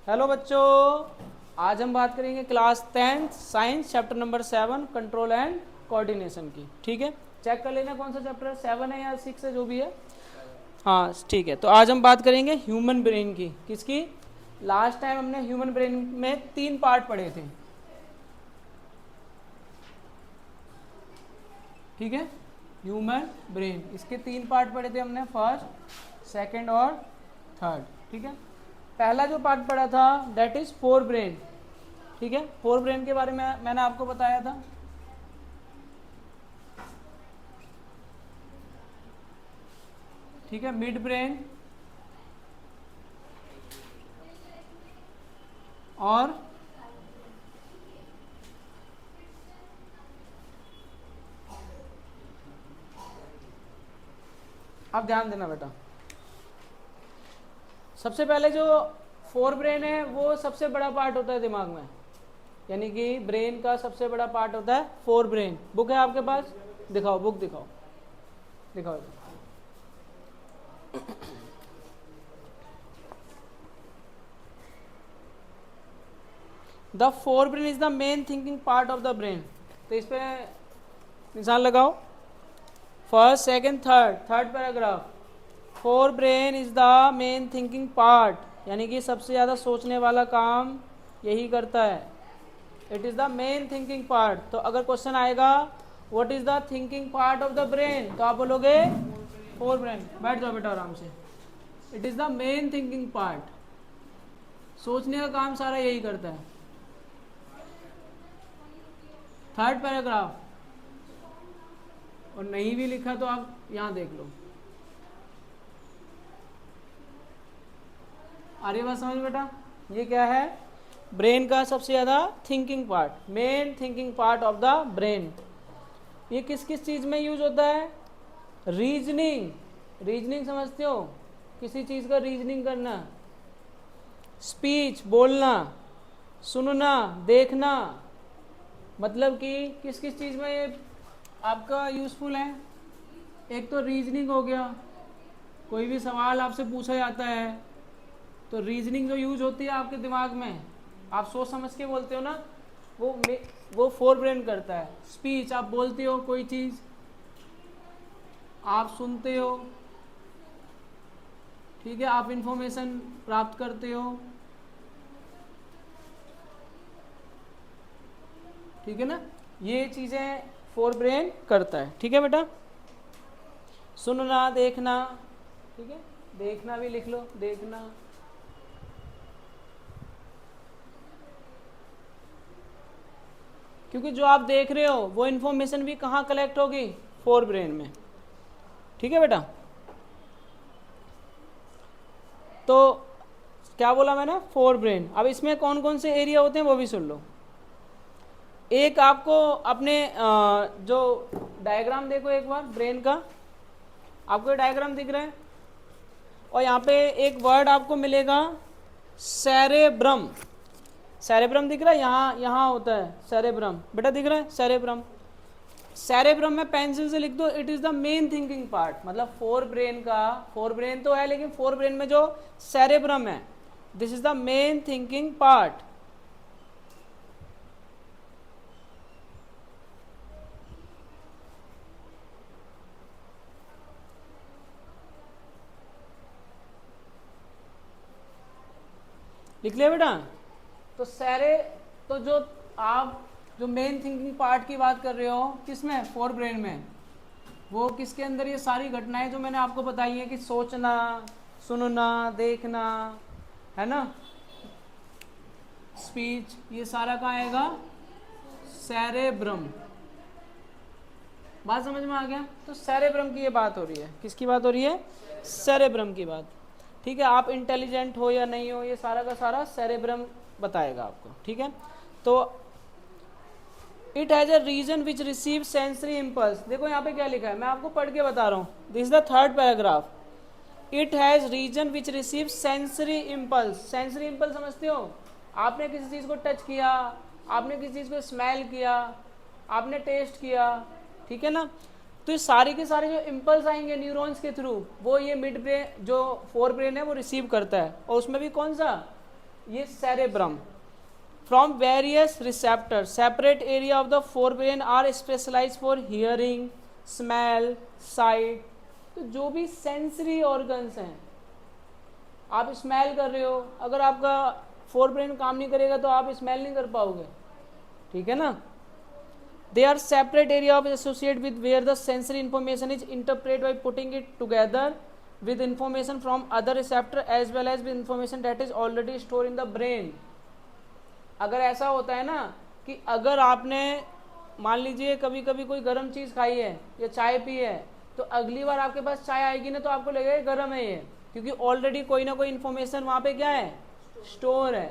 Hello बच्चों, आज हम बात करेंगे class 10 science chapter number 7 control and coordination की। ठीक है, चेक कर लेना कौन सा चैप्टर है, 7 है या 6 है, जो भी है। हाँ ठीक है, तो आज हम बात करेंगे ह्यूमन ब्रेन की। किसकी? लास्ट टाइम हमने ह्यूमन ब्रेन में 3 पार्ट पढ़े थे। ठीक है, ह्यूमन ब्रेन, इसके 3 पार्ट पढ़े थे हमने, फर्स्ट, सेकंड और थर्ड। ठीक है, पहला जो पार्ट पढ़ा था दैट इज फोर ब्रेन। ठीक है, फोर ब्रेन के बारे में मैंने आपको बताया था। ठीक है, मिड ब्रेन और आप ध्यान देना बेटा, सबसे पहले जो फोर ब्रेन है वो सबसे बड़ा पार्ट होता है दिमाग में, यानी कि ब्रेन का सबसे बड़ा पार्ट होता है फोर ब्रेन। बुक है आपके पास? दिखाओ, बुक दिखाओ, दिखाओ। The fore brain is the main thinking part of the brain. तो इस पे निशान लगाओ, first second third paragraph. Fore brain is the main thinking part, यानी कि सबसे ज़्यादा सोचने वाला काम यही करता है। It is the main thinking part. तो अगर क्वेश्चन आएगा what is the thinking part of the brain, तो आप बोलोगे फोर ब्रेन। बैठ जाओ बेटा आराम से। It is the main thinking part, सोचने का काम सारा यही करता है। थर्ड पैराग्राफ, और नहीं भी लिखा तो आप यहाँ देख लो। आ रही बात समझ बेटा? ये क्या है? ब्रेन का सबसे ज़्यादा thinking part, main thinking part of the brain. ये किस किस चीज़ में यूज होता है? रीजनिंग, रीजनिंग समझते हो? किसी चीज़ का रीजनिंग करना, स्पीच बोलना, सुनना, देखना, मतलब कि किस किस चीज़ में ये आपका यूज़फुल है? एक तो रीजनिंग हो गया, कोई भी सवाल आपसे पूछा जाता है तो रीजनिंग जो यूज होती है आपके दिमाग में, आप सोच समझ के बोलते हो ना, वो फोर ब्रेन करता है। स्पीच, आप बोलते हो कोई चीज़, आप सुनते हो, ठीक है, आप इंफॉर्मेशन प्राप्त करते हो, ठीक है ना, ये चीज़ें फोर ब्रेन करता है। ठीक है बेटा, सुनना, देखना, ठीक है, देखना भी लिख लो, देखना, क्योंकि जो आप देख रहे हो वो इन्फॉर्मेशन भी कहाँ कलेक्ट होगी? फोर ब्रेन में। ठीक है बेटा, तो क्या बोला मैंने? Fore brain. अब इसमें कौन कौन से एरिया होते हैं वो भी सुन लो। एक आपको अपने जो डायग्राम देखो एक बार ब्रेन का, आपको ये डायग्राम दिख रहा है, और यहाँ पे एक वर्ड आपको मिलेगा सेरेब्रम। सेरेब्रम दिख रहा है? यहाँ होता है सेरेब्रम, बेटा दिख रहा है सेरेब्रम? सेरेब्रम में पेंसिल से लिख दो, it is the main thinking part. मतलब फोर ब्रेन का, फोर ब्रेन तो है लेकिन फोर ब्रेन में जो सेरेब्रम है, this is the main thinking part. लिख लिया बेटा? तो जो आप जो मेन थिंकिंग पार्ट की बात कर रहे हो, किसमें? फोर ब्रेन में। वो किसके अंदर? ये सारी घटनाएं जो मैंने आपको बताई है कि सोचना, सुनना, देखना, है ना, स्पीच, ये सारा कहाँ आएगा? सेरेब्रम। बात समझ में आ गया? तो सेरेब्रम की ये बात हो रही है। किसकी बात हो रही है? सेरेब्रम की बात। ठीक है, आप इंटेलिजेंट हो या नहीं हो, ये सारा का सारा सेरेब्रम बताएगा आपको। ठीक है, तो it has a region which receive sensory impulse. देखो यहाँ पे क्या लिखा है, मैं आपको पढ़ के बता रहा हूँ। This is the third paragraph. It has region which receive sensory impulse. Sensory impulse समझते हो? आपने किसी चीज़ को टच किया, आपने किसी चीज़ को स्मेल किया, आपने टेस्ट किया, ठीक है ना, तो ये सारे के सारे जो इम्पल्स आएंगे न्यूरॉन्स के थ्रू, वो ये मिड ब्रेन जो फोर ब्रेन है वो रिसीव करता है। और उसमें भी कौन सा? ये cerebrum. From various receptor separate area of the forebrain are specialise for hearing, smell, sight. तो जो भी सेंसरी ऑर्गन्स हैं, आप स्मेल कर रहे हो, अगर आपका फोरब्रेन काम नहीं करेगा तो आप स्मेल नहीं कर पाओगे, ठीक है ना। They are separate area of associate with where the sensory information is interpret by putting it together with information from other receptor as well as with information that is already stored in the brain। अगर ऐसा होता है ना कि अगर आपने मान लीजिए कभी कभी कोई गर्म चीज़ खाई है या चाय पी है, तो अगली बार आपके पास चाय आएगी ना तो आपको लगेगा गर्म है ये, क्योंकि ऑलरेडी कोई ना कोई इन्फॉर्मेशन वहाँ पे क्या है, स्टोर है।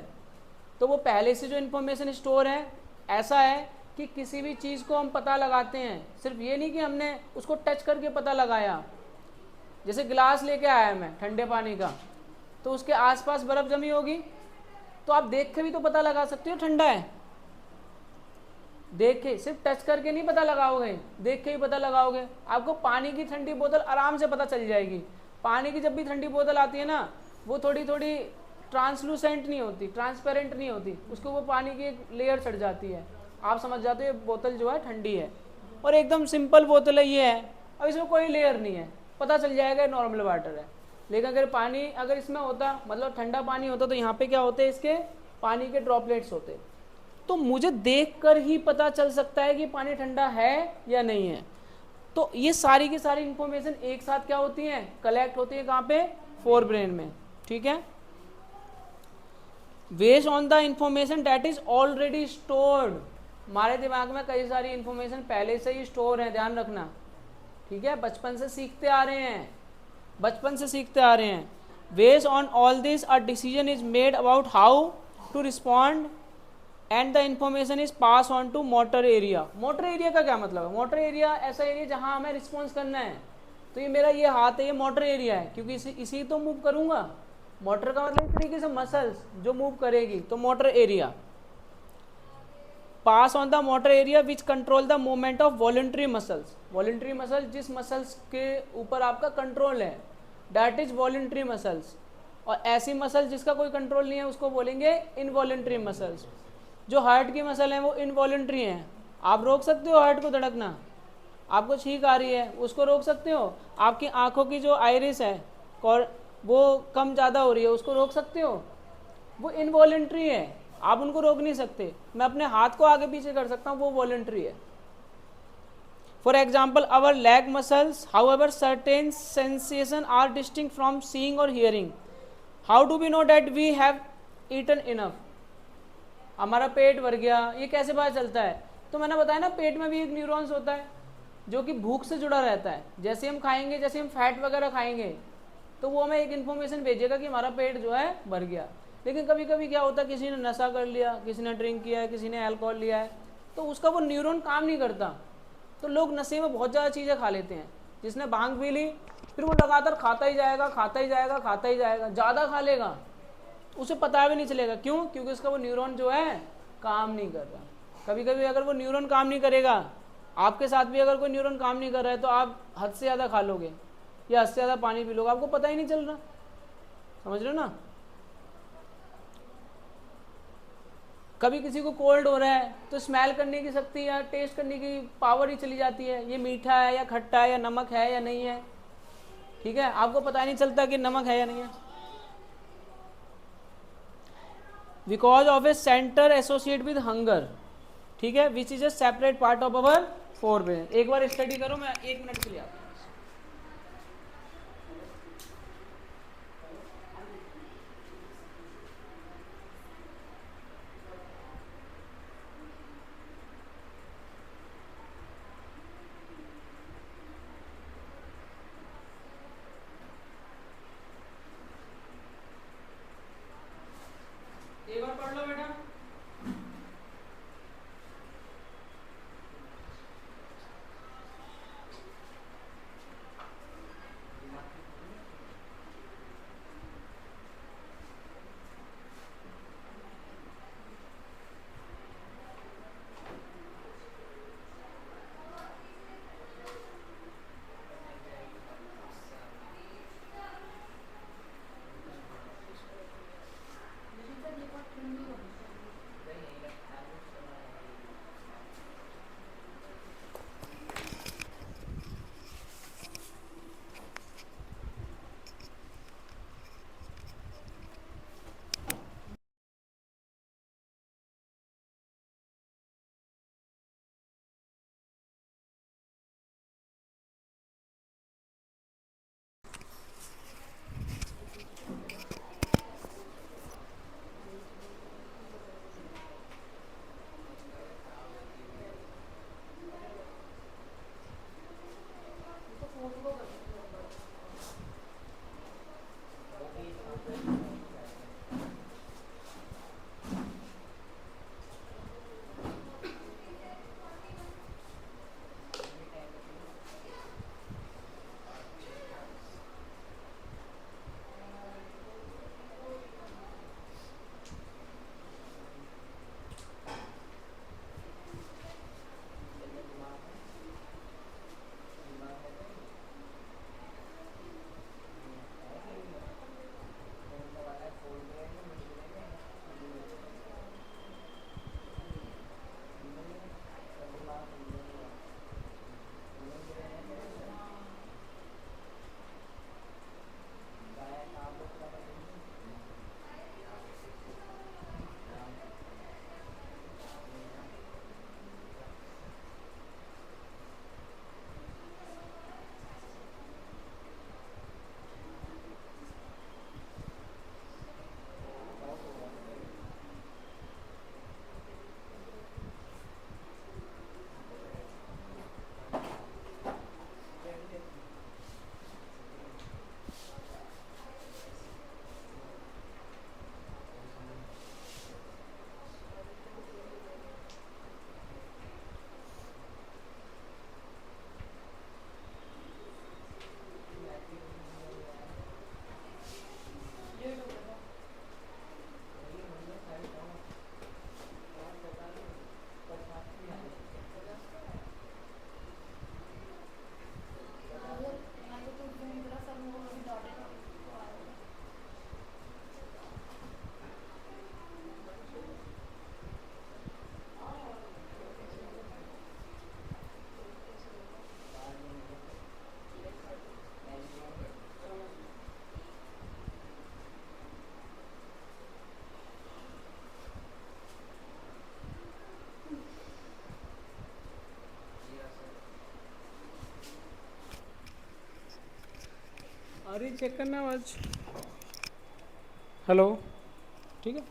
तो वो पहले से जो इन्फॉर्मेशन स्टोर है, ऐसा है कि किसी भी चीज़ को हम पता लगाते हैं, सिर्फ ये नहीं कि हमने उसको टच करके पता लगाया। जैसे गिलास लेके आया मैं ठंडे पानी का, तो उसके आसपास बर्फ जमी होगी, तो आप देख के भी तो पता लगा सकते हो ठंडा है। देख के, सिर्फ टच करके नहीं पता लगाओगे, देख के ही पता लगाओगे। आपको पानी की ठंडी बोतल आराम से पता चल जाएगी। पानी की जब भी ठंडी बोतल आती है ना, वो थोड़ी थोड़ी ट्रांसलूसेंट नहीं होती, ट्रांसपेरेंट नहीं होती, उसको वो पानी की एक लेयर चढ़ जाती है, आप समझ जाते हो बोतल जो है ठंडी है। और एकदम सिंपल बोतल है ये है, अब इसमें कोई लेयर नहीं है, पता चल जाएगा नॉर्मल वाटर है। लेकिन अगर पानी अगर इसमें होता, मतलब ठंडा पानी होता, तो यहाँ पे क्या होते हैं, इसके पानी के ड्रॉपलेट्स होते। तो मुझे देखकर ही पता चल सकता है कि पानी ठंडा है या नहीं है। तो ये सारी की सारी इंफॉर्मेशन एक साथ क्या होती है, कलेक्ट होती है, कहाँ पे, फोर ब्रेन में, ठीक है। Based on the information that is already stored, हमारे दिमाग में कई सारी इंफॉर्मेशन पहले से ही स्टोर है, ध्यान रखना, ठीक है। बचपन से सीखते आ रहे हैं, बचपन से सीखते आ रहे हैं। Based on all this a decision is made about how to respond and the information is pass on to motor area. Motor area का क्या मतलब है, मोटर एरिया ऐसा एरिया जहां हमें रिस्पॉन्स करना है। तो ये मेरा ये हाथ है, ये मोटर एरिया है, क्योंकि इसी तो मूव करूंगा। मोटर का मतलब इस तरीके से मसल्स जो मूव करेगी, तो motor area. Pass on the motor area which control the movement of voluntary muscles. Voluntary muscles जिस मसल्स के ऊपर आपका कंट्रोल है, दैट इज वॉलंटरी मसल्स। और ऐसी मसल जिसका कोई कंट्रोल नहीं है उसको बोलेंगे इनवॉलंटरी मसल्स। जो हार्ट की मसल है वो इनवॉलंटरी हैं, आप रोक सकते हो हार्ट को धड़कना। आपको छींक आ रही है, उसको रोक सकते हो। आपकी आंखों की जो आइरिस है और वो कम ज़्यादा हो रही है, उसको रोक सकते हो, वो इनवॉलंटरी है, आप उनको रोक नहीं सकते। मैं अपने हाथ को आगे पीछे कर सकता हूँ, वो वॉलंटरी है। For example our leg muscles, however certain sensation are distinct from seeing और hearing. How do we know that we have eaten enough. हमारा पेट भर गया, ये कैसे पता चलता है? तो मैंने बताया ना, पेट में भी एक न्यूरॉन्स होता है जो कि भूख से जुड़ा रहता है। जैसे हम खाएंगे, जैसे हम फैट वगैरह खाएंगे, तो वो हमें एक इन्फॉर्मेशन भेजेगा कि हमारा पेट जो है भर गया। लेकिन कभी कभी क्या होता है, किसी ने नशा कर लिया, किसी ने ड्रिंक किया है, किसी ने अल्कोहल लिया है, तो उसका वो न्यूरॉन काम नहीं करता। तो लोग नशे में बहुत ज़्यादा चीज़ें खा लेते हैं। जिसने भांग पी ली, फिर वो लगातार खाता ही जाएगा, खाता ही जाएगा, खाता ही जाएगा, ज़्यादा खा लेगा, उसे पता भी नहीं चलेगा। क्यों? क्योंकि उसका वो न्यूरॉन जो है काम नहीं कर रहा। कभी कभी अगर वो न्यूरॉन काम नहीं करेगा, आपके साथ भी अगर कोई न्यूरॉन काम नहीं कर रहा है, तो आप हद से ज़्यादा खा लोगे या हद से ज़्यादा पानी पी लोगे, आपको पता ही नहीं चल रहा। समझ रहे हो ना? कभी किसी को कोल्ड हो रहा है तो स्मेल करने की शक्ति या टेस्ट करने की पावर ही चली जाती है, ये मीठा है या खट्टा है या नमक है या नहीं है, ठीक है, आपको पता ही नहीं चलता कि नमक है या नहीं है। Because of A centre associate with hunger, ठीक है, which is a separate part of our fore brain. एक बार स्टडी करो, मैं 1 मिनट के लिए आता हूँ। एक बार पढ़ लो बेटा। गैलरी चेक करना आज। हेलो, ठीक है।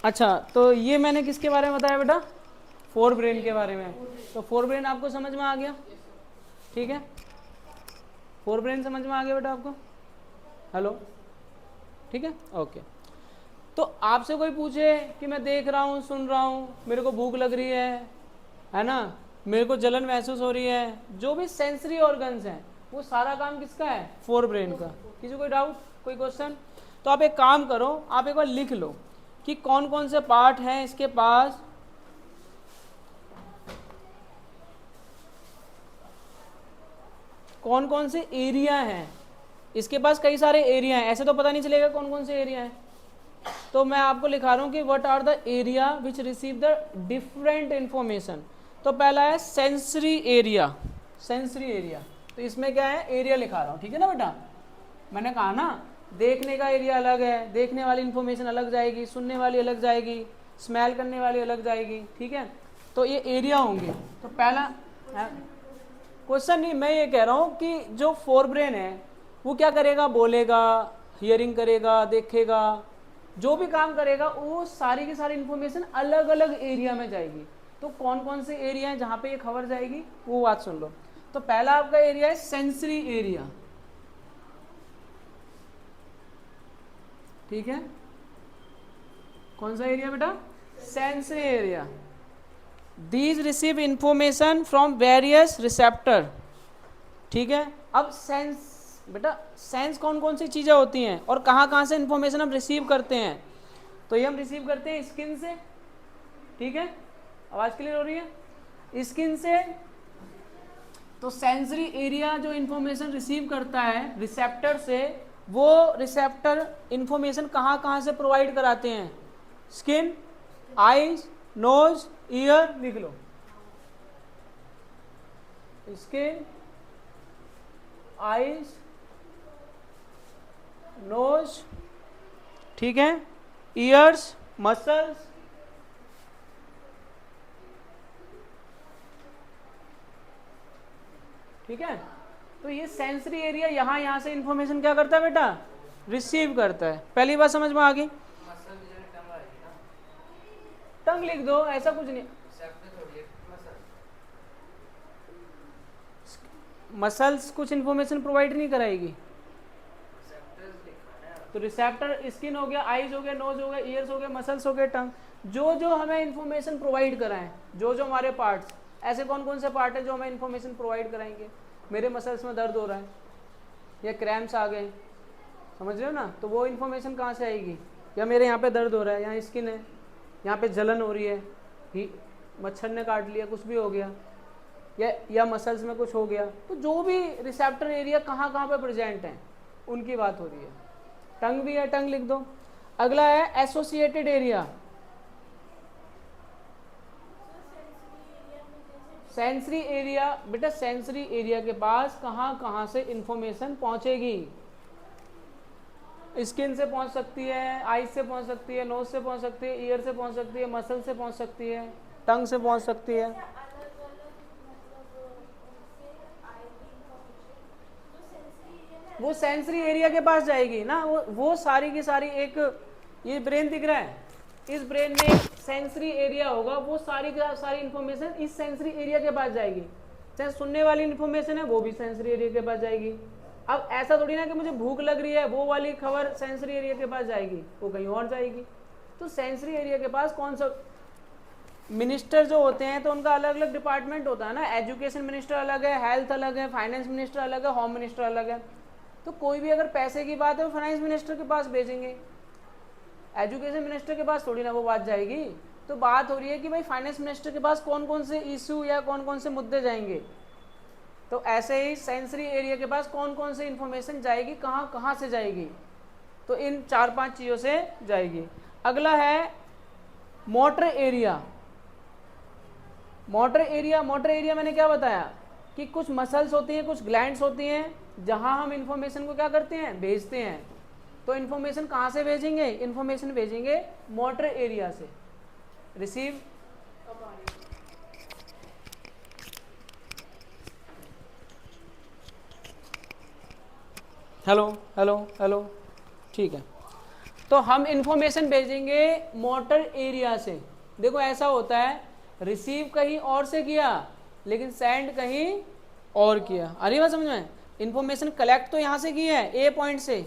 अच्छा, तो ये मैंने किसके बारे में बताया बेटा? फोर ब्रेन के बारे में। तो फोर ब्रेन आपको समझ में आ गया, ठीक है? फोर ब्रेन समझ में आ गया बेटा आपको? हेलो, ठीक है, ओके। तो आपसे कोई पूछे कि मैं देख रहा हूँ, सुन रहा हूँ, मेरे को भूख लग रही है ना, मेरे को जलन महसूस हो रही है, जो भी सेंसरी ऑर्गन्स हैं वो सारा काम किसका है? फोर ब्रेन का। किसी कोई डाउट, कोई क्वेश्चन? तो आप एक काम करो, आप एक बार लिख लो कि कौन कौन से पार्ट हैं इसके पास। कौन कौन से एरिया हैं इसके पास? कई सारे एरिया हैं, ऐसे तो पता नहीं चलेगा कौन कौन से एरिया हैं। तो मैं आपको लिखा रहा हूं कि what are the area which receive the different information. तो पहला है सेंसरी एरिया। सेंसरी एरिया, तो इसमें क्या है? एरिया लिखा रहा हूं, ठीक है ना बेटा? मैंने कहा ना, देखने का एरिया अलग है, देखने वाली इंफॉर्मेशन अलग जाएगी, सुनने वाली अलग जाएगी, स्मेल करने वाली अलग जाएगी, ठीक है? तो ये एरिया होंगे। तो पहला क्वेश्चन नहीं, मैं ये कह रहा हूँ कि जो फोर ब्रेन है वो क्या करेगा? बोलेगा, हियरिंग करेगा, देखेगा, जो भी काम करेगा वो सारी की सारी इंफॉर्मेशन अलग अलग एरिया में जाएगी। तो कौन कौन से एरिया हैं जहाँ पे ये खबर जाएगी, वो बात सुन लो। तो पहला आपका एरिया है सेंसरी एरिया, ठीक है? कौन सा एरिया बेटा? Sensory area. These receive information from various receptor, ठीक है? अब सेंस बेटा, सेंस कौन कौन सी चीज़ें होती हैं और कहाँ कहाँ से इंफॉर्मेशन हम रिसीव करते हैं? तो ये हम रिसीव करते हैं स्किन से, ठीक है? आवाज़ क्लियर हो रही है? स्किन से। तो सेंसरी एरिया जो इंफॉर्मेशन रिसीव करता है रिसेप्टर से, वो रिसेप्टर इंफॉर्मेशन कहाँ कहाँ से प्रोवाइड कराते हैं? स्किन, आईज, नोज, ईयर, लिख लो। स्किन, आईज, नोज, ठीक है, ईयर्स, मसल्स, ठीक है? तो ये सेंसरी एरिया यहाँ से इंफॉर्मेशन क्या करता है बेटा? रिसीव करता है। पहली बात समझ में आ गई? टंग लिख दो, ऐसा कुछ नहीं। मसल्स कुछ इंफॉर्मेशन प्रोवाइड नहीं कराएगी। तो रिसेप्टर स्किन हो गया, आईज हो गया, नोज हो गया, ईयर्स हो गया, मसल्स हो गए, टंग, जो जो हमें इंफॉर्मेशन प्रोवाइड कराएं, जो जो हमारे पार्ट्स, ऐसे कौन कौन से पार्ट हैं जो हमें इंफॉर्मेशन प्रोवाइड कराएंगे? मेरे मसल्स में दर्द हो रहा है या क्रैम्प्स आ गए, समझ रहे हो ना? तो वो इन्फॉर्मेशन कहाँ से आएगी? या मेरे यहाँ पे दर्द हो रहा है, यहाँ स्किन है, यहाँ पे जलन हो रही है, मच्छर ने काट लिया, कुछ भी हो गया, या मसल्स में कुछ हो गया, तो जो भी रिसेप्टर एरिया कहाँ कहाँ पे प्रेजेंट हैं उनकी बात हो रही है। टंग भी है, टंग लिख दो। अगला है एसोसिएटेड एरिया। सेंसरी एरिया बेटा, सेंसरी एरिया के पास कहाँ कहाँ से इंफॉर्मेशन पहुंचेगी? स्किन से पहुंच सकती है, आईज से पहुंच सकती है, नोज से पहुंच सकती है, ईयर से पहुंच सकती है, मसल से पहुंच सकती है, टंग से पहुंच सकती है। वो सेंसरी एरिया के पास जाएगी ना, वो सारी की सारी एक, ये ब्रेन दिख रहा है, इस ब्रेन में एक सेंसरी एरिया होगा, वो सारी का सारी इंफॉर्मेशन इस सेंसरी एरिया के पास जाएगी। चाहे सुनने वाली इंफॉर्मेशन है वो भी सेंसरी एरिया के पास जाएगी। अब ऐसा थोड़ी ना कि मुझे भूख लग रही है वो वाली खबर सेंसरी एरिया के पास जाएगी, वो कहीं और जाएगी। तो सेंसरी एरिया के पास कौन सा मिनिस्टर जो होते हैं तो उनका अलग अलग डिपार्टमेंट होता है ना, एजुकेशन मिनिस्टर अलग है, हेल्थ अलग है, फाइनेंस मिनिस्टर अलग है, होम मिनिस्टर अलग है। तो कोई भी अगर पैसे की बात है वो फाइनेंस मिनिस्टर के पास भेजेंगे, एजुकेशन मिनिस्टर के पास थोड़ी ना वो बात जाएगी। तो बात हो रही है कि भाई फाइनेंस मिनिस्टर के पास कौन कौन से इश्यू या कौन कौन से मुद्दे जाएंगे। तो ऐसे ही सेंसरी एरिया के पास कौन कौन से इंफॉर्मेशन जाएगी, कहाँ कहाँ से जाएगी, तो इन 4-5 चीज़ों से जाएगी। अगला है मोटर एरिया। मोटर एरिया मैंने क्या बताया कि कुछ मसल्स होती हैं, कुछ ग्लैंड्स होती हैं, जहां हम इंफॉर्मेशन को क्या करते हैं, भेजते हैं। तो इंफॉर्मेशन कहाँ से भेजेंगे? इंफॉर्मेशन भेजेंगे मोटर एरिया से। रिसीव हेलो हेलो हेलो, ठीक है। तो हम इंफॉर्मेशन भेजेंगे मोटर एरिया से। देखो ऐसा होता है, रिसीव कहीं और से किया लेकिन सेंड कहीं और किया। अरे बात समझ में, इंफॉर्मेशन कलेक्ट तो यहाँ से की है ए पॉइंट से।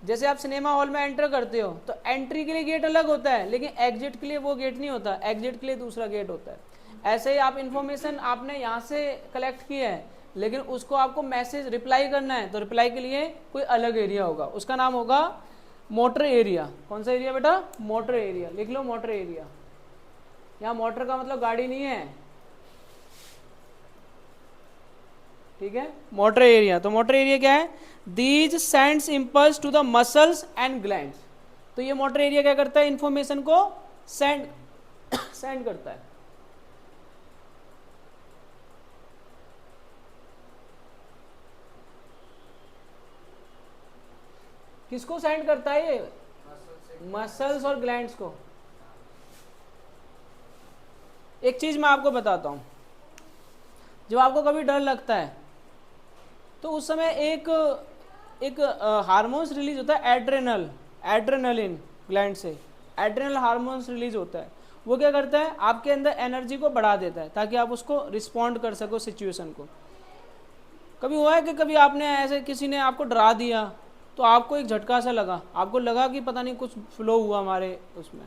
जैसे आप सिनेमा हॉल में एंटर करते हो तो एंट्री के लिए गेट अलग होता है, लेकिन एग्जिट के लिए वो गेट नहीं होता, एग्जिट के लिए दूसरा गेट होता है। ऐसे ही आप इंफॉर्मेशन आपने यहाँ से कलेक्ट की है, लेकिन उसको आपको मैसेज रिप्लाई करना है, तो रिप्लाई के लिए कोई अलग एरिया होगा, उसका नाम होगा मोटर एरिया। कौन सा एरिया बेटा? Motor area. लिख लो मोटर एरिया। यहाँ मोटर का मतलब गाड़ी नहीं है, ठीक है। मोटर एरिया, तो मोटर एरिया क्या है? These sends impulse to the muscles and glands. तो ये मोटर एरिया क्या करता है? इंफॉर्मेशन को सेंड सेंड करता है। किसको सेंड करता है ये? मसल्स और ग्लैंड्स को। एक चीज मैं आपको बताता हूं, जब आपको कभी डर लगता है तो उस समय एक हार्मोन्स रिलीज होता है, एड्रेनलिन ग्लैंड से एड्रेनल हार्मोन्स रिलीज होता है। वो क्या करता है? आपके अंदर एनर्जी को बढ़ा देता है ताकि आप उसको रिस्पॉन्ड कर सको सिचुएशन को। कभी हुआ है कि कभी आपने ऐसे किसी ने आपको डरा दिया तो आपको एक झटका सा लगा, आपको लगा कि पता नहीं कुछ फ्लो हुआ हमारे उसमें,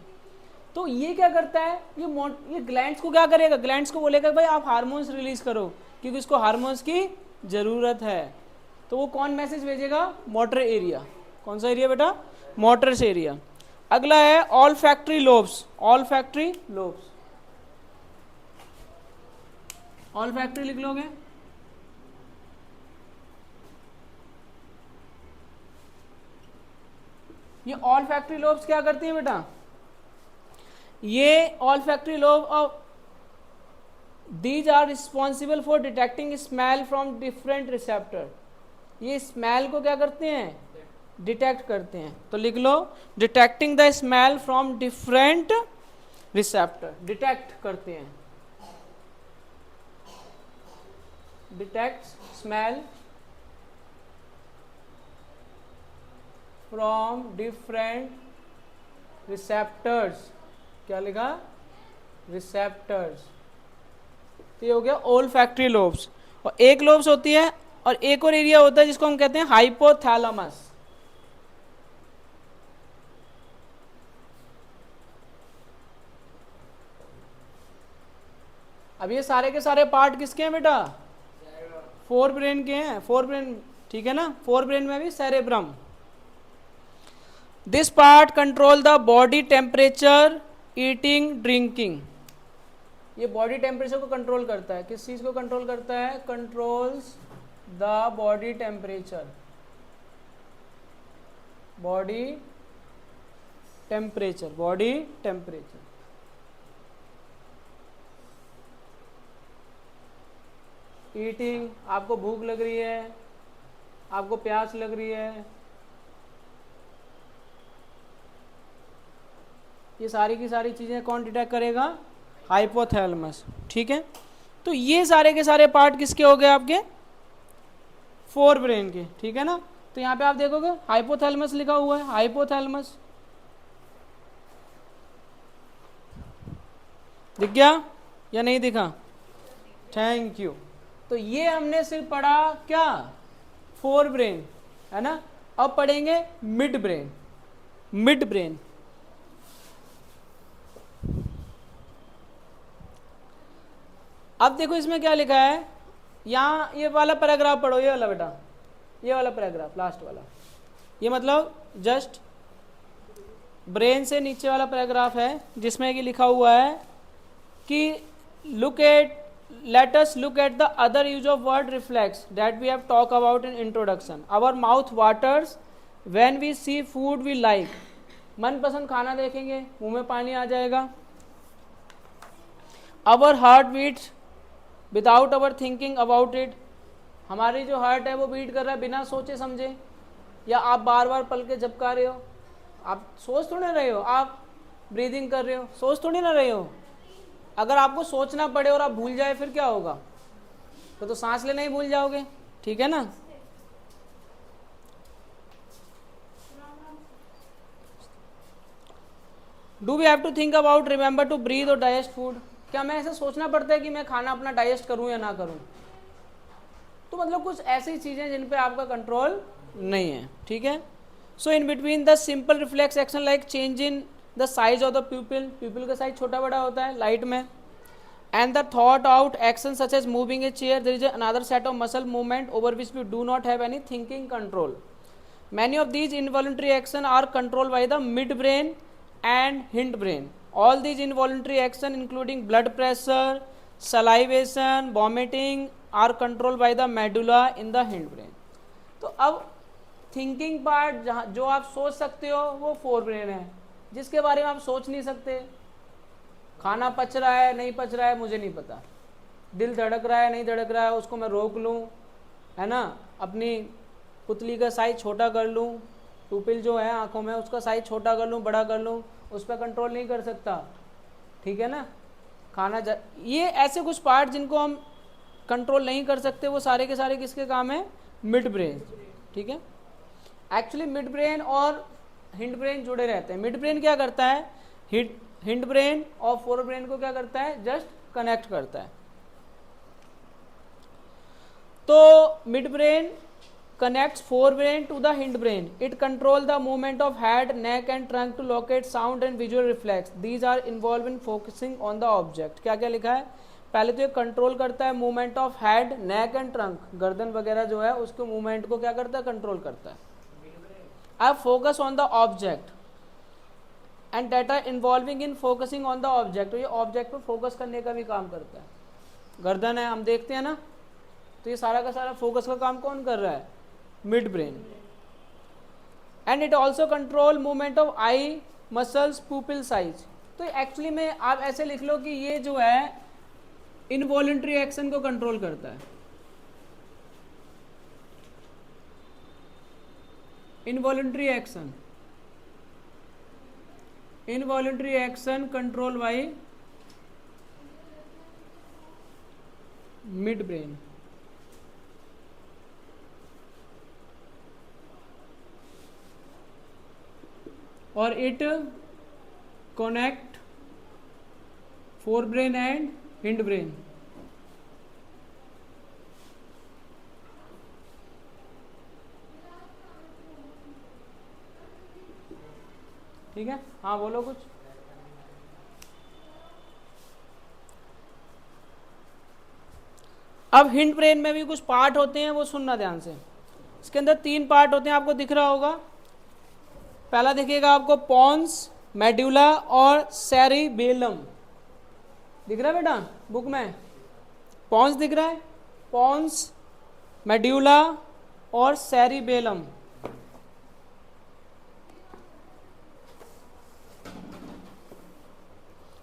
तो ये क्या करता है? ये ग्लैंड्स को क्या करेगा? ग्लैंड्स को बोलेगा भाई आप हार्मोन्स रिलीज करो, क्योंकि इसको हार्मोन्स की जरूरत है। तो वो कौन मैसेज भेजेगा? Motor area. कौन सा एरिया बेटा? Motors area. अगला है all factory lobes. All factory lobes, all factory लिख लोगे। ये ऑल फैक्ट्री लोब्स क्या करती हैं बेटा? ये olfactory lobe of these are responsible for detecting smell from different receptor. ये स्मेल को क्या करते हैं? डिटेक्ट करते हैं। तो लिख लो detecting the smell from different receptor. Detect करते हैं, detect smell from different receptors. क्या लिखा? रिसेप्टर्स। तो ये हो गया ऑल फैक्ट्री लोब्स। और एक लोब्स होती है और एक और एरिया होता है जिसको हम कहते हैं हाइपोथैलेमस। अब ये सारे के सारे पार्ट किसके हैं बेटा? फोर ब्रेन के हैं। फोर ब्रेन, ठीक है ना। फोर ब्रेन में भी cerebrum. This part control the body temperature, eating, drinking. ये बॉडी टेम्परेचर को कंट्रोल करता है। किस चीज को कंट्रोल करता है? Controls the body temperature, body temperature, body temperature. Eating, आपको भूख लग रही है, आपको प्यास लग रही है, ये सारी की सारी चीजें कौन डिटेक्ट करेगा? हाइपोथैलेमस, ठीक है। तो ये सारे के सारे पार्ट किसके हो गए? आपके फोर ब्रेन के, ठीक है ना। तो यहाँ पे आप देखोगे हाइपोथैलेमस लिखा हुआ है, हाइपोथैलेमस दिख गया या नहीं दिखा? Thank you. तो ये हमने सिर्फ पढ़ा क्या? फोर ब्रेन, है ना। अब पढ़ेंगे मिड ब्रेन। मिड ब्रेन, अब देखो इसमें क्या लिखा है। यहाँ ये वाला पैराग्राफ पढ़ो, ये वाला बेटा, ये वाला पैराग्राफ लास्ट वाला। ये मतलब जस्ट ब्रेन से नीचे वाला पैराग्राफ है जिसमें कि लिखा हुआ है कि let us look at the other use of word reflex that we have talked about in introduction. Our mouth waters when we see food we like. मनपसंद खाना देखेंगे मुंह में पानी आ जाएगा। Our heart beats without our thinking about it. हमारी जो heart है वो बीट कर रहा है बिना सोचे समझे। या आप बार बार पल के झपका रहे हो, आप सोच थोड़ी ना रहे हो, आप ब्रीदिंग कर रहे हो, सोच थोड़ी ना रहे हो। अगर आपको सोचना पड़े और आप भूल जाए फिर क्या होगा? तो सांस लेना ही भूल जाओगे, ठीक है ना। Do we have to think about remember to breathe और डाइजेस्ट फूड? क्या मैं ऐसा सोचना पड़ता है कि मैं खाना अपना डाइजेस्ट करूं या ना करूं? तो मतलब कुछ ऐसी चीजें जिन पे आपका कंट्रोल नहीं है, ठीक है। So in between the simple reflex action like change in the size of the pupil, pupil का साइज छोटा बड़ा होता है लाइट में, and the thought out action such as moving a chair, there is another set of muscle movement over which we do not have any thinking control. Many of these involuntary action are controlled by the midbrain and hindbrain. All these involuntary action including blood pressure, salivation, vomiting are controlled by the medulla in the hindbrain. तो अब thinking part जहाँ जो आप सोच सकते हो वो fore brain है, जिसके बारे में आप सोच नहीं सकते। खाना पच रहा है नहीं पच रहा है मुझे नहीं पता, दिल धड़क रहा है नहीं धड़क रहा है उसको मैं रोक लूँ, है ना, अपनी पुतली का साइज छोटा कर लूँ, प्यूपिल जो है आंखों में उसका साइज छोटा कर लूँ बड़ा कर लूँ, उस पर कंट्रोल नहीं कर सकता, ठीक है ना। ये ऐसे कुछ पार्ट जिनको हम कंट्रोल नहीं कर सकते, वो सारे के सारे किसके काम है? मिड ब्रेन, ठीक है। एक्चुअली मिड ब्रेन और हिंड ब्रेन जुड़े रहते हैं। मिड ब्रेन क्या करता है? हिंड ब्रेन और फोर ब्रेन को क्या करता है? जस्ट कनेक्ट करता है। तो mid brain connects forebrain to the hindbrain. It controls the movement of head, neck and trunk to locate sound and visual reflex. These are involved in focusing on the object. क्या क्या लिखा है? पहले तो ये कंट्रोल करता है movement of head, neck and trunk, गर्दन वगैरह जो है उसके मूवमेंट को क्या करता है? कंट्रोल करता है। अब focus on the object and data involving in focusing on the object, तो ये ऑब्जेक्ट पर फोकस करने का भी काम करता है। गर्दन है हम देखते हैं ना, तो ये सारा का सारा फोकस का काम कौन कर रहा है? Mid brain. And it also control movement of eye muscles, pupil size. तो एक्चुअली में आप ऐसे लिख लो कि ये जो है इनवॉलंटरी एक्शन को कंट्रोल करता है। Involuntary action control by mid brain. और it connect fore brain and hind brain. ठीक है, हाँ बोलो कुछ। अब हिंड ब्रेन में भी कुछ पार्ट होते हैं, वो सुनना ध्यान से। इसके अंदर 3 पार्ट होते हैं, आपको दिख रहा होगा। पहला दिखेगा आपको पॉन्स, मेड्यूला और सेरिबेलम। दिख रहा है बेटा बुक में? पॉन्स दिख रहा है, पॉन्स, मेड्यूला और सेरिबेलम।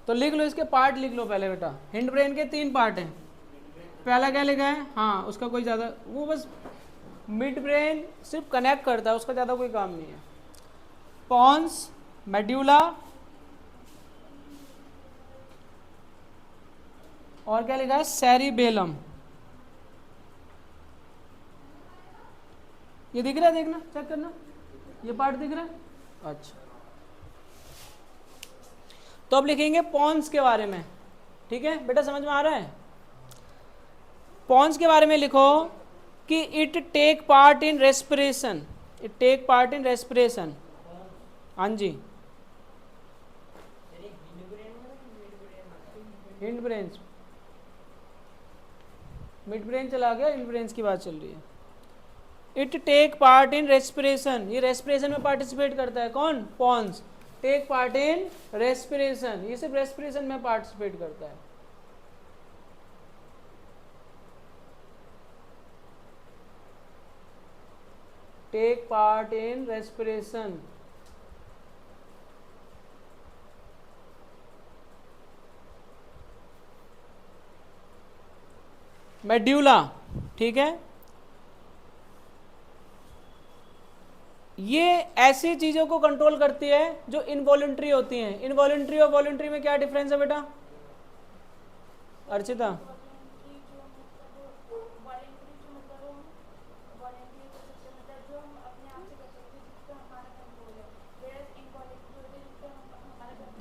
तो लिख लो, इसके पार्ट लिख लो पहले बेटा। हिंड ब्रेन के 3 पार्ट हैं। पहला क्या लिखा है? हाँ, उसका कोई ज़्यादा, वो बस मिड ब्रेन सिर्फ कनेक्ट करता है, उसका ज़्यादा कोई काम नहीं है। पॉन्स, मेड्यूला और क्या लिखा है? सेरिबेलम। ये दिख रहा है? देखना, चेक करना, ये पार्ट दिख रहा है? अच्छा, तो अब लिखेंगे पॉन्स के बारे में। ठीक है बेटा, समझ में आ रहा है? पॉन्स के बारे में लिखो कि it take part in respiration. It take part in respiration. हाँ जी, हिंड ब्रेन, मिड ब्रेन चला गया, हिंड ब्रेन की बात चल रही है। It take part in respiration, ये रेस्पिरेशन में पार्टिसिपेट करता है। कौन? Pons. Take part in respiration, ये सिर्फ रेस्पिरेशन में पार्टिसिपेट करता है। Take part in respiration. Medulla, ठीक है, ये ऐसी चीजों को कंट्रोल करती है जो इनवॉलंटरी होती हैं। इनवॉलंटरी और वॉलंटरी में क्या डिफरेंस है बेटा? अर्चिता,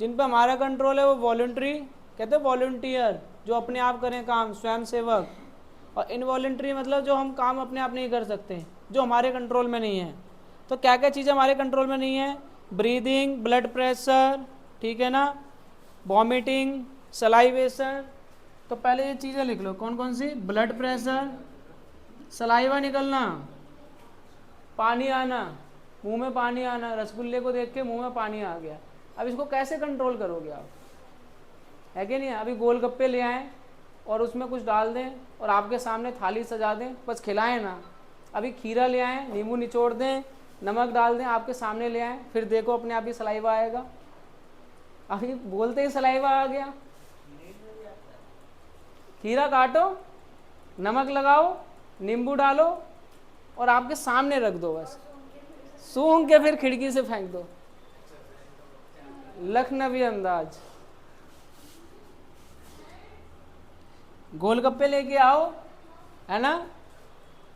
जिन पर हमारा कंट्रोल है वो वॉलंटरी, कहते हैं वॉलंटियर, जो अपने आप करें काम, स्वयं सेवक। और इनवॉलंटरी मतलब जो हम काम अपने आप नहीं कर सकते, जो हमारे कंट्रोल में नहीं है। तो क्या क्या चीज़ें हमारे कंट्रोल में नहीं है? ब्रीदिंग, ब्लड प्रेशर, ठीक है ना, वॉमिटिंग, सलाइवेशन। तो पहले ये चीज़ें लिख लो, कौन कौन सी? ब्लड प्रेशर, सलाइवा निकलना, पानी आना, मुंह में पानी आना, रसगुल्ले को देख के मुंह में पानी आ गया। अब इसको कैसे कंट्रोल करोगे आप? है कि नहीं? अभी गोलगप्पे ले आएँ और उसमें कुछ डाल दें और आपके सामने थाली सजा दें, बस खिलाएं ना। अभी खीरा ले आएँ, नींबू निचोड़ दें, नमक डाल दें, आपके सामने ले आएँ, फिर देखो अपने आप ही सलाइवा आएगा। अभी बोलते ही सलाइवा आ गया। खीरा काटो, नमक लगाओ, नींबू डालो और आपके सामने रख दो, बस सूंघ के फिर खिड़की से फेंक दो। लखनवी अंदाज। गोलगप्पे लेके आओ, है ना,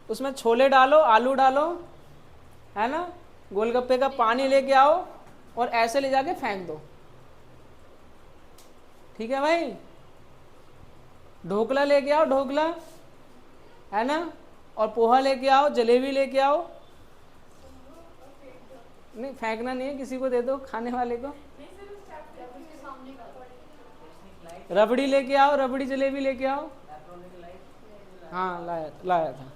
उसमें छोले डालो, आलू डालो, है ना, गोलगप्पे का पानी लेके आओ और ऐसे ले जाके फेंक दो। ठीक है भाई? ढोकला लेके आओ, ढोकला, है ना, और पोहा लेके आओ, जलेबी लेके आओ। नहीं, फेंकना नहीं है, किसी को दे दो, खाने वाले को। रबड़ी लेके आओ, रबड़ी जलेबी लेके आओ। हाँ, लाया था।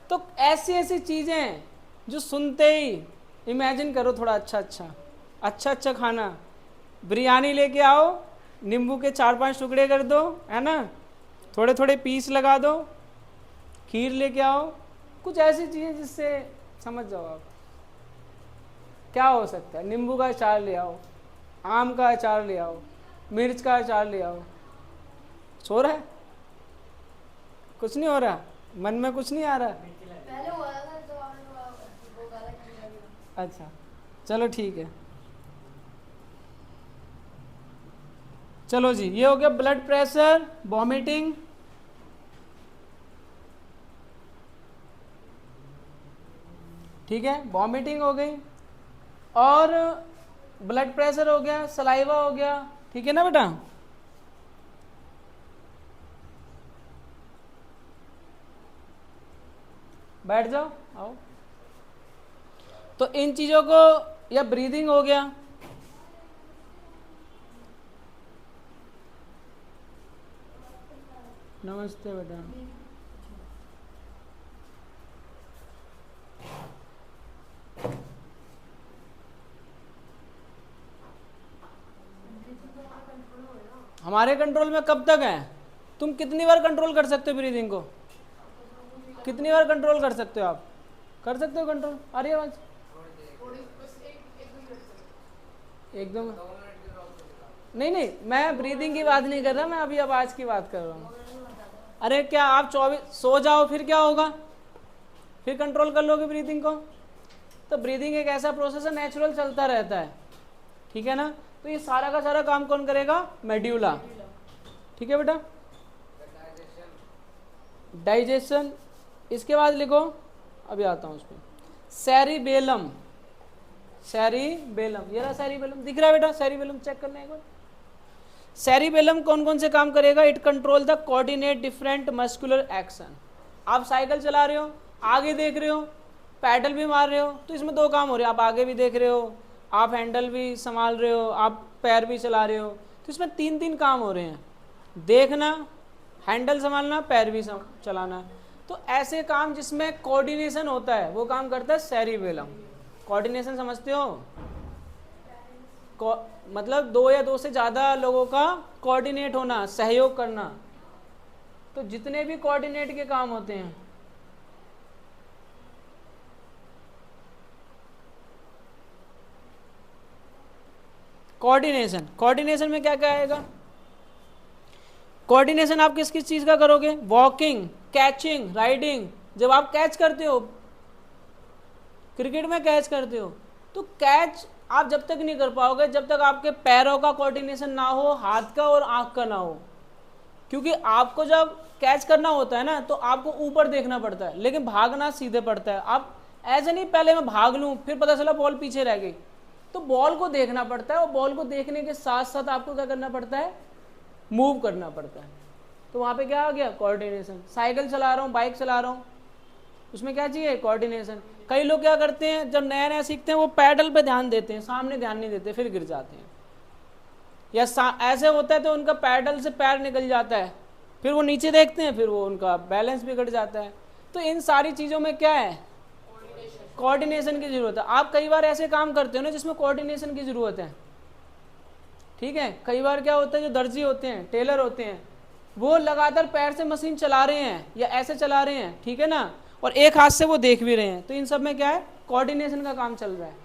तो ऐसी ऐसी चीजें जो सुनते ही इमेजिन करो थोड़ा अच्छा खाना। बिरयानी लेके आओ, नींबू के 4-5 टुकड़े कर दो, है ना, थोड़े थोड़े पीस लगा दो। खीर लेके आओ, कुछ ऐसी चीजें जिससे समझ जाओ आप क्या हो सकता है। नींबू का अचार ले आओ, आम का अचार ले आओ, मिर्च का अचार ले आओ। सो रहा है? कुछ नहीं हो रहा? मन में कुछ नहीं आ रहा? पहले हुआ था तो आपने वो गाला किया। अच्छा, चलो ठीक है। चलो जी, ये हो गया ब्लड प्रेशर, वॉमिटिंग, ठीक है, वॉमिटिंग हो गई और ब्लड प्रेशर हो गया, सलाइवा हो गया, ठीक है ना बेटा? बैठ जाओ, आओ। तो इन चीजों को, या ब्रीदिंग हो गया, नमस्ते बेटा। हमारे कंट्रोल में कब तक है? तुम कितनी बार कंट्रोल कर सकते हो ब्रीदिंग को? कितनी बार कंट्रोल कर सकते हो आप? कर सकते हो कंट्रोल? आ रही है आवाज? एकदम नहीं, मैं ब्रीदिंग की बात नहीं कर रहा, मैं अभी आवाज की बात कर रहा हूँ। अरे क्या आप 24 सो जाओ फिर क्या होगा? फिर कंट्रोल कर लोगे ब्रीदिंग को? तो ब्रीदिंग एक ऐसा प्रोसेस है, नेचुरल चलता रहता है, ठीक है ना? तो ये सारा का सारा काम कौन करेगा? मेड्यूला। ठीक है बेटा? डाइजेशन। इसके बाद लिखो, अभी आता हूँ उस पर, सेरिबेलम। सेरिबेलम, ये रहा सेरिबेलम, दिख रहा है बेटा? सेरिबेलम चेक करना एक बार। सेरिबेलम कौन कौन से काम करेगा? It control the coordinate different muscular action. आप साइकिल चला रहे हो, आगे देख रहे हो, पैडल भी मार रहे हो, तो इसमें 2 काम हो रहे हैं। आप आगे भी देख रहे हो, आप हैंडल भी संभाल रहे हो, आप पैर भी चला रहे हो, तो इसमें 3 काम हो रहे हैं, देखना, हैंडल संभालना, पैर भी चलाना। तो ऐसे काम जिसमें कोऑर्डिनेशन होता है वो काम करता है सेरिबेलम। कोऑर्डिनेशन समझते हो? मतलब 2 या 2 से ज़्यादा लोगों का कोऑर्डिनेट होना, सहयोग करना। तो जितने भी कोऑर्डिनेट के काम होते हैं, कोऑर्डिनेशन में क्या क्या आएगा? कोऑर्डिनेशन आप किस किस चीज का करोगे? Walking, catching, riding. जब आप कैच करते हो, क्रिकेट में कैच करते हो, तो कैच आप जब तक नहीं कर पाओगे जब तक आपके पैरों का कोऑर्डिनेशन ना हो, हाथ का और आंख का ना हो। क्योंकि आपको जब कैच करना होता है ना, तो आपको ऊपर देखना पड़ता है, लेकिन भागना सीधे पड़ता है। आप ऐसे नहीं पहले मैं भाग लूं फिर पता चला बॉल पीछे रह गई, तो बॉल को देखना पड़ता है और बॉल को देखने के साथ साथ आपको क्या करना पड़ता है, मूव करना पड़ता है। तो वहाँ पे क्या आ गया, कोऑर्डिनेशन। साइकिल चला रहा हूँ, बाइक चला रहा हूँ, उसमें क्या चाहिए, कोऑर्डिनेशन। कई लोग क्या करते हैं जब नया नया सीखते हैं वो पैडल पे ध्यान देते हैं, सामने ध्यान नहीं देते, फिर गिर जाते हैं। या ऐसे होता है तो उनका पैडल से पैर निकल जाता है, फिर वो नीचे देखते हैं, फिर वो उनका बैलेंस बिगड़ जाता है। तो इन सारी चीज़ों में क्या है, कोऑर्डिनेशन की जरूरत है। आप कई बार ऐसे काम करते हो ना जिसमें कोऑर्डिनेशन की जरूरत है, ठीक है। कई बार क्या होता है, जो दर्जी होते हैं, टेलर होते हैं, वो लगातार पैर से मशीन चला रहे हैं या ऐसे चला रहे हैं, ठीक है ना, और एक हाथ से वो देख भी रहे हैं। तो इन सब में क्या है, कोऑर्डिनेशन का काम चल रहा है।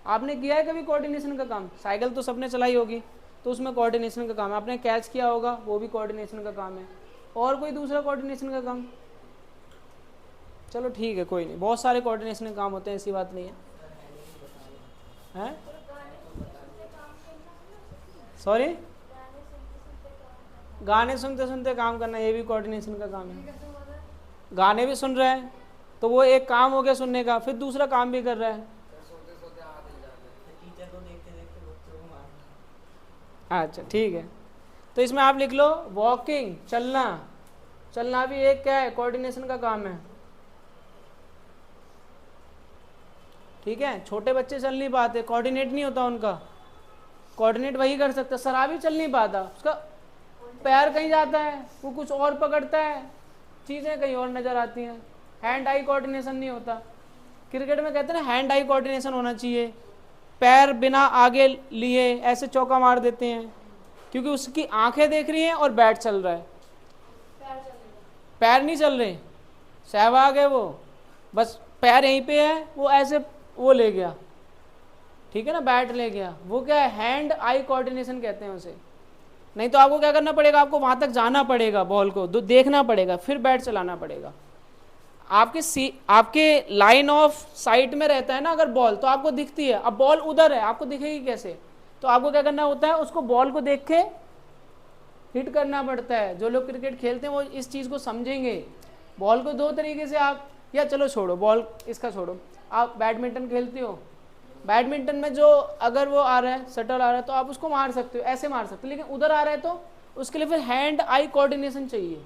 आपने किया है कभी कोऑर्डिनेशन का काम? साइकिल तो सबने चलाई होगी, तो उसमें कोऑर्डिनेशन का काम है। आपने कैच किया होगा, वो भी कोऑर्डिनेशन का काम है। और कोई दूसरा कोऑर्डिनेशन का काम? चलो ठीक है, कोई नहीं, बहुत सारे कोऑर्डिनेशन के काम होते हैं, ऐसी बात नहीं है, हैं? सॉरी, गाने सुनते सुनते काम करना, ये भी कोऑर्डिनेशन का काम है। गाने भी सुन रहे हैं तो वो एक काम हो गया सुनने का, फिर दूसरा काम भी कर रहा है। अच्छा ठीक है, तो इसमें आप लिख लो वॉकिंग, चलना। चलना भी एक क्या है, कोऑर्डिनेशन का काम है, ठीक है। छोटे बच्चे चल नहीं पाते, कोऑर्डिनेट नहीं होता उनका, कोऑर्डिनेट वही कर सकता। शराबी चल नहीं पाता, उसका पैर कहीं जाता है, वो कुछ और पकड़ता है, चीज़ें कहीं और नज़र आती हैं, हैंड आई कोऑर्डिनेशन नहीं होता। क्रिकेट में कहते हैं ना हैंड आई कोऑर्डिनेशन होना चाहिए, पैर बिना आगे लिए ऐसे चौका मार देते हैं, क्योंकि उसकी आंखें देख रही हैं और बैट चल रहा है, पैर नहीं चल रहे। सहवाग है वो, बस पैर यहीं पे है, वो ऐसे वो ले गया, ठीक है ना, बैट ले गया, वो क्या है, हैंड आई कोऑर्डिनेशन कहते हैं उसे। नहीं तो आपको क्या करना पड़ेगा, आपको वहां तक जाना पड़ेगा, बॉल को देखना पड़ेगा, फिर बैट चलाना पड़ेगा। आपके लाइन ऑफ साइट में रहता है ना अगर बॉल, तो आपको दिखती है। अब बॉल उधर है, आपको दिखेगी कैसे? तो आपको क्या करना होता है, उसको बॉल को देख के हिट करना पड़ता है। जो लोग क्रिकेट खेलते हैं वो इस चीज़ को समझेंगे। बॉल को दो तरीके से आप, या चलो छोड़ो बॉल, इसका छोड़ो, आप बैडमिंटन खेलते हो, बैडमिंटन में जो अगर वो आ रहा है, शटल आ रहा है, तो आप उसको मार सकते हो, ऐसे मार सकते हो, लेकिन उधर आ रहा है तो उसके लिए फिर हैंड आई कोऑर्डिनेशन चाहिए।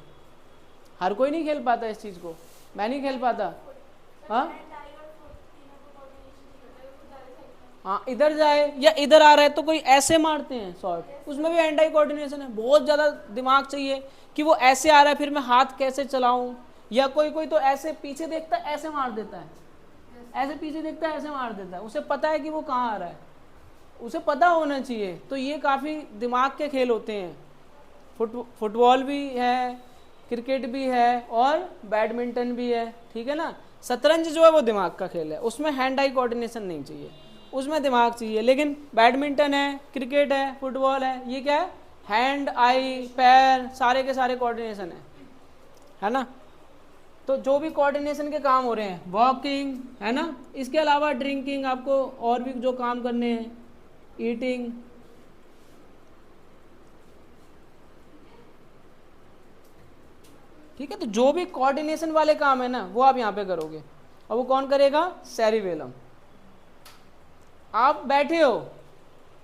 हर कोई नहीं खेल पाता इस चीज़ को, मैं नहीं खेल पाता। हाँ इधर जाए या इधर आ रहा है तो कोई ऐसे मारते हैं शॉट, उसमें भी हैंड आई कोऑर्डिनेशन है। बहुत ज़्यादा दिमाग चाहिए कि वो ऐसे आ रहा है, फिर मैं हाथ कैसे चलाऊं, या कोई कोई तो ऐसे पीछे देखता है ऐसे मार देता है, ऐसे पीछे देखता है ऐसे मार देता है, उसे पता है कि वो कहाँ आ रहा है, उसे पता होना चाहिए। तो ये काफ़ी दिमाग के खेल होते हैं। फुटबॉल भी है, क्रिकेट भी है और बैडमिंटन भी है, ठीक है ना। शतरंज जो है वो दिमाग का खेल है, उसमें हैंड आई कोऑर्डिनेशन नहीं चाहिए, उसमें दिमाग चाहिए। लेकिन बैडमिंटन है, क्रिकेट है, फुटबॉल है, ये क्या है, हैंड आई पैर सारे के सारे कोऑर्डिनेशन है ना। तो जो भी कोऑर्डिनेशन के काम हो रहे हैं, वॉकिंग है ना, इसके अलावा ड्रिंकिंग, आपको और भी जो काम करने हैं, ईटिंग, ठीक है। तो जो भी कोऑर्डिनेशन वाले काम है ना वो आप यहाँ पे करोगे, और वो कौन करेगा, सेरिबेलम। आप बैठे हो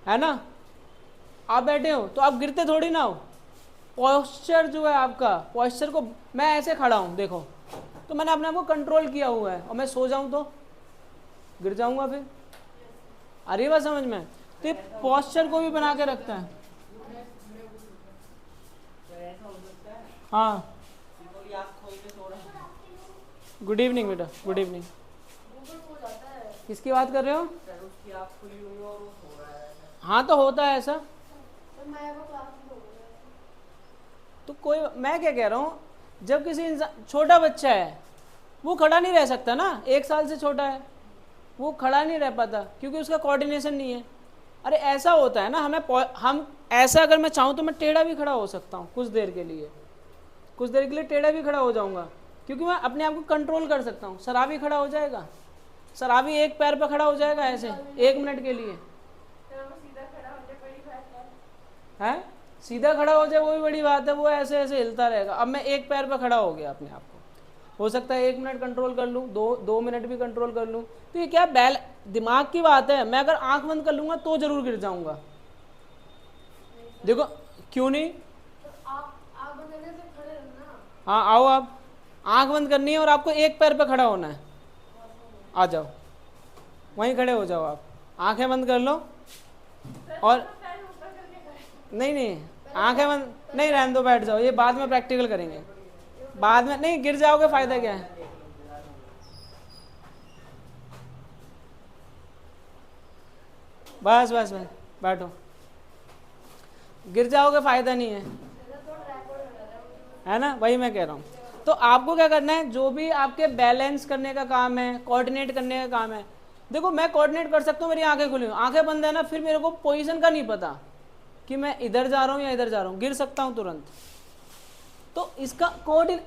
है ना, आप बैठे हो तो आप गिरते थोड़ी ना हो। पॉस्चर जो है आपका, पॉस्चर को, मैं ऐसे खड़ा हूँ देखो, तो मैंने अपने आप को कंट्रोल किया हुआ है, और मैं सो जाऊं तो गिर जाऊंगा फिर। अरे बात समझ में, तो ये पॉस्चर को भी बना के रखता है। हाँ गुड इवनिंग बेटा, गुड इवनिंग। किसकी बात कर रहे हो? हाँ तो होता है ऐसा, तो कोई, मैं क्या कह रहा हूँ, जब किसी इंसान, छोटा बच्चा है वो खड़ा नहीं रह सकता ना, 1 साल से छोटा है वो खड़ा नहीं रह पाता क्योंकि उसका कोऑर्डिनेशन नहीं है। अरे ऐसा होता है ना, हम ऐसा, अगर मैं चाहूँ तो मैं टेढ़ा भी खड़ा हो सकता हूँ कुछ देर के लिए टेढ़ा भी खड़ा हो जाऊँगा, क्योंकि मैं अपने आप को कंट्रोल कर सकता हूँ। शराबी खड़ा हो जाएगा, शराबी एक पैर पर खड़ा हो जाएगा ऐसे 1 मिनट के लिए, है सीधा खड़ा हो जाए वो भी बड़ी बात है, वो ऐसे ऐसे हिलता रहेगा। अब मैं एक पैर पर खड़ा हो गया अपने आप को, हो सकता है 1 मिनट कंट्रोल कर लूँ, 2 मिनट भी कंट्रोल कर लूँ। तो ये क्या दिमाग की बात है। मैं अगर आंख बंद कर लूँगा तो ज़रूर गिर जाऊँगा। देखो क्यों नहीं। तो आप बंद करने से खड़े रहना ना। हाँ आओ, आप आंख बंद करनी है और आपको एक पैर पे खड़ा होना है। आ जाओ, वहीं खड़े हो जाओ आप, आंखें बंद कर लो। और नहीं नहीं, आंखें बंद नहीं, रहने दो, बैठ जाओ, ये बाद में प्रैक्टिकल करेंगे। बाद में नहीं, गिर जाओगे, फायदा क्या है। बस बस बस बैठो, गिर जाओगे, फायदा नहीं है, है ना, वही मैं कह रहा हूँ। तो आपको क्या करना है, जो भी आपके बैलेंस करने का काम है, कोऑर्डिनेट करने का काम है। देखो मैं कोऑर्डिनेट कर सकता हूँ, मेरी आंखें खुली, आंखें बंद है ना, फिर मेरे को पोजीशन का नहीं पता कि मैं इधर जा रहा हूँ या इधर जा रहा हूँ, गिर सकता हूँ तुरंत। तो इसका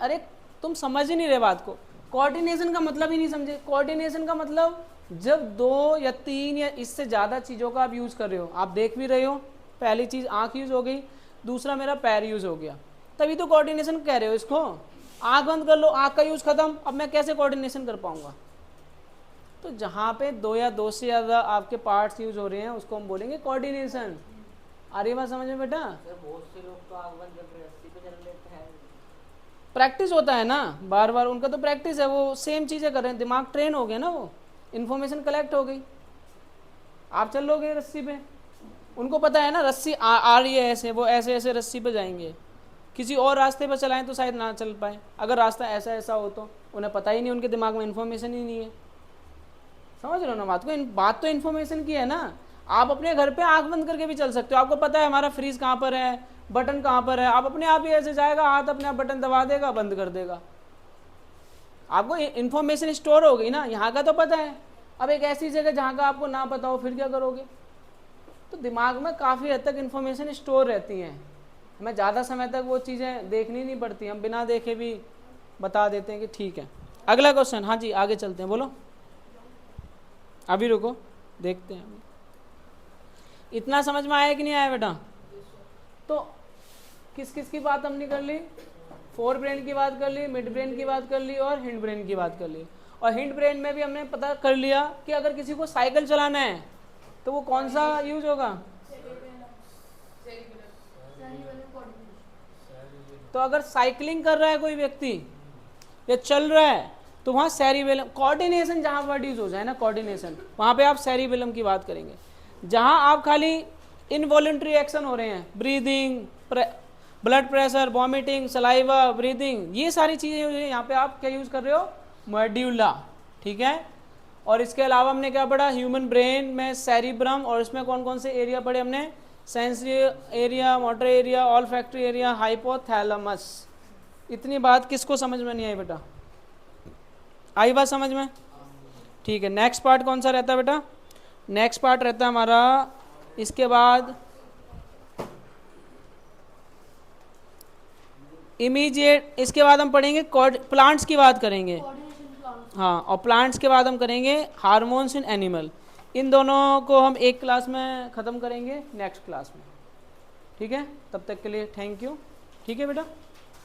अरे तुम समझ ही नहीं रहे बात को। कोऑर्डिनेशन का मतलब ही नहीं समझे। कोऑर्डिनेशन का मतलब जब 2 या 3 या इससे ज़्यादा चीज़ों का आप यूज़ कर रहे हो, आप देख भी रहे हो, पहली चीज़ आंख यूज़ हो गई, दूसरा मेरा पैर यूज़ हो गया, तभी तो कोऑर्डिनेशन कह रहे हो इसको। आंख बंद कर लो, आंख का यूज़ खत्म, अब मैं कैसे कोऑर्डिनेशन कर पाऊंगा। तो जहाँ पे 2 या 2 से ज़्यादा आपके पार्ट्स यूज हो रहे हैं उसको हम बोलेंगे कोऑर्डिनेशन। आ रही बात समझ में बेटा। बहुत से लोग तो आंख बंद करके रस्सी पे चल लेते हैं। प्रैक्टिस होता है ना, बार बार उनका तो प्रैक्टिस है, वो सेम चीज़ें कर रहे हैं, दिमाग ट्रेन हो गया ना, वो इन्फॉर्मेशन कलेक्ट हो गई। आप चल लोगे रस्सी पे, उनको पता है ना रस्सी आ रही है ऐसे, वो ऐसे ऐसे रस्सी पे जाएंगे। किसी और रास्ते पर चलाएं तो शायद ना चल पाए, अगर रास्ता ऐसा ऐसा हो तो उन्हें पता ही नहीं, उनके दिमाग में इन्फॉर्मेशन ही नहीं है। समझ रहे हो ना बात को। बात तो इन्फॉर्मेशन की है ना। आप अपने घर पे आंख बंद करके भी चल सकते हो, आपको पता है हमारा फ्रीज कहाँ पर है, बटन कहाँ पर है, आप अपने आप ही ऐसे जाएगा, हाथ अपने आप बटन दबा देगा, बंद कर देगा। आपको इन्फॉर्मेशन स्टोर हो गई ना, यहाँ का तो पता है। अब एक ऐसी जगह जहाँ का आपको ना पता हो, फिर क्या करोगे। तो दिमाग में काफ़ी हद तक इन्फॉर्मेशन स्टोर रहती हैं, हमें ज़्यादा समय तक वो चीज़ें देखनी नहीं पड़ती, हम बिना देखे भी बता देते हैं कि ठीक है। अगला क्वेश्चन, हाँ जी आगे चलते हैं, बोलो। अभी रुको, देखते हैं। इतना समझ में आया कि नहीं आया बेटा। तो किस किस की बात हमने कर ली, फोर ब्रेन की बात कर ली, मिड ब्रेन की बात कर ली और हिंड ब्रेन की बात कर ली। और हिंड ब्रेन में भी हमने पता कर लिया कि अगर किसी को साइकिल चलाना है तो वो कौन सा यूज होगा। तो अगर साइकिलिंग कर रहा है कोई व्यक्ति या चल रहा है तो वहाँ सेरिबेलम, कोऑर्डिनेशन जहाँ वर्ड यूज हो जाए ना, कोऑर्डिनेशन, वहाँ पे आप सेरिबेलम की बात करेंगे। जहाँ आप खाली इनवॉलेंट्री एक्शन हो रहे हैं, breathing, blood pressure, vomiting, saliva, breathing, ये सारी चीज़ें यहाँ पे आप क्या यूज़ कर रहे हो, मेड्यूला। ठीक है। और इसके अलावा हमने क्या पढ़ा, ह्यूमन ब्रेन में सेरिब्रम, और इसमें कौन कौन से एरिया पढ़े हमने, sensory area, motor area, olfactory area, hypothalamus. इतनी बात किसको समझ में नहीं आई बेटा, आई बात समझ में। ठीक है, नेक्स्ट पार्ट कौन सा रहता है बेटा, नेक्स्ट पार्ट रहता है हमारा इसके बाद इमीडिएट, इसके बाद हम पढ़ेंगे प्लांट्स की बात करेंगे। हाँ, और प्लांट्स के बाद हम करेंगे हार्मोन्स इन एनिमल। इन दोनों को हम एक क्लास में ख़त्म करेंगे नेक्स्ट क्लास में। ठीक है, तब तक के लिए थैंक यू। ठीक है बेटा।